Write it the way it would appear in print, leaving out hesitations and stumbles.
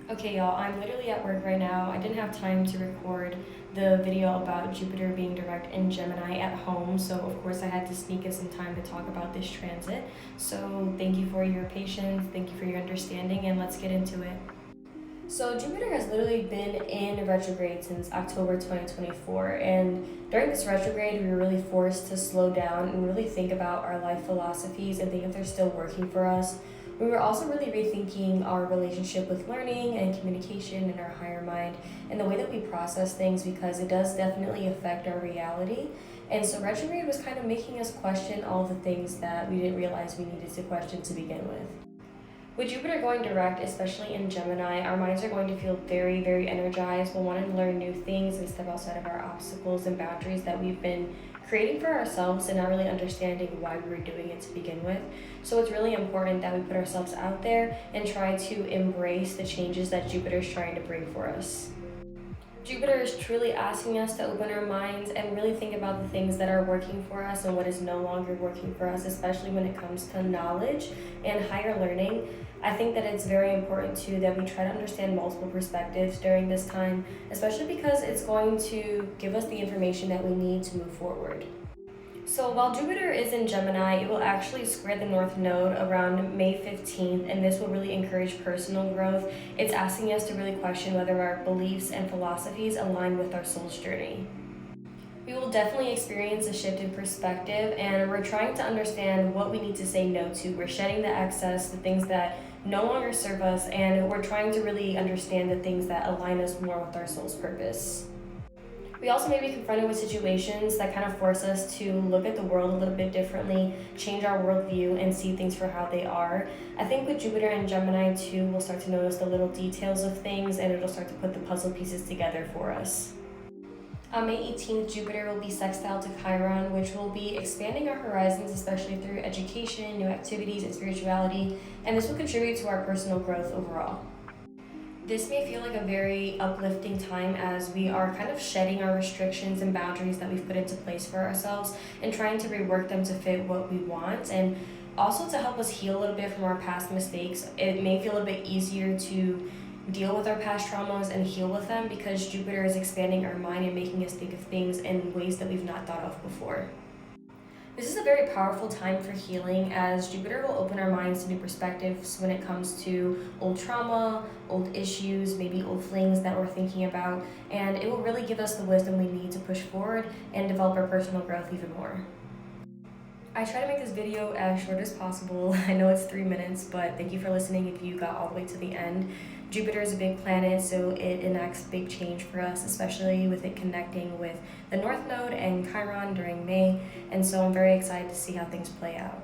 Okay, y'all, I'm literally at work right now. I didn't have time to record the video about Jupiter being direct in Gemini at home, so of course I had to sneak in some time to talk about this transit. So thank you for your patience, thank you for your understanding, and let's get into it. So Jupiter has literally been in retrograde since October 2024, and during this retrograde, we were really forced to slow down and really think about our life philosophies and think if they're still working for us. We were also really rethinking our relationship with learning and communication in our higher mind and the way that we process things because it does definitely affect our reality. And so retrograde was kind of making us question all the things that we didn't realize we needed to question to begin with. With Jupiter going direct, especially in Gemini, our minds are going to feel very, very energized. We'll want to learn new things and step outside of our obstacles and boundaries that we've been creating for ourselves and not really understanding why we were doing it to begin with. So it's really important that we put ourselves out there and try to embrace the changes that Jupiter is trying to bring for us. Jupiter is truly asking us to open our minds and really think about the things that are working for us and what is no longer working for us, especially when it comes to knowledge and higher learning. I think that it's very important too that we try to understand multiple perspectives during this time, especially because it's going to give us the information that we need to move forward. So while Jupiter is in Gemini, it will actually square the North Node around May 15th, and this will really encourage personal growth. It's asking us to really question whether our beliefs and philosophies align with our soul's journey. We will definitely experience a shift in perspective, and we're trying to understand what we need to say no to. We're shedding the excess, the things that no longer serve us, and we're trying to really understand the things that align us more with our soul's purpose. We also may be confronted with situations that kind of force us to look at the world a little bit differently, change our worldview, and see things for how they are. I think with Jupiter and Gemini too, we'll start to notice the little details of things and it'll start to put the puzzle pieces together for us. On May 18th, Jupiter will be sextile to Chiron, which will be expanding our horizons, especially through education, new activities, and spirituality, and this will contribute to our personal growth overall. This may feel like a very uplifting time as we are kind of shedding our restrictions and boundaries that we've put into place for ourselves and trying to rework them to fit what we want, and also to help us heal a little bit from our past mistakes. It may feel a bit easier to deal with our past traumas and heal with them because Jupiter is expanding our mind and making us think of things in ways that we've not thought of before. This is a very powerful time for healing as Jupiter will open our minds to new perspectives when it comes to old trauma, old issues, maybe old flings that we're thinking about, and it will really give us the wisdom we need to push forward and develop our personal growth even more. I try to make this video as short as possible. I know it's 3 minutes, but thank you for listening if you got all the way to the end. Jupiter is a big planet, so it enacts big change for us, especially with it connecting with the North Node and Chiron during May, and so I'm very excited to see how things play out.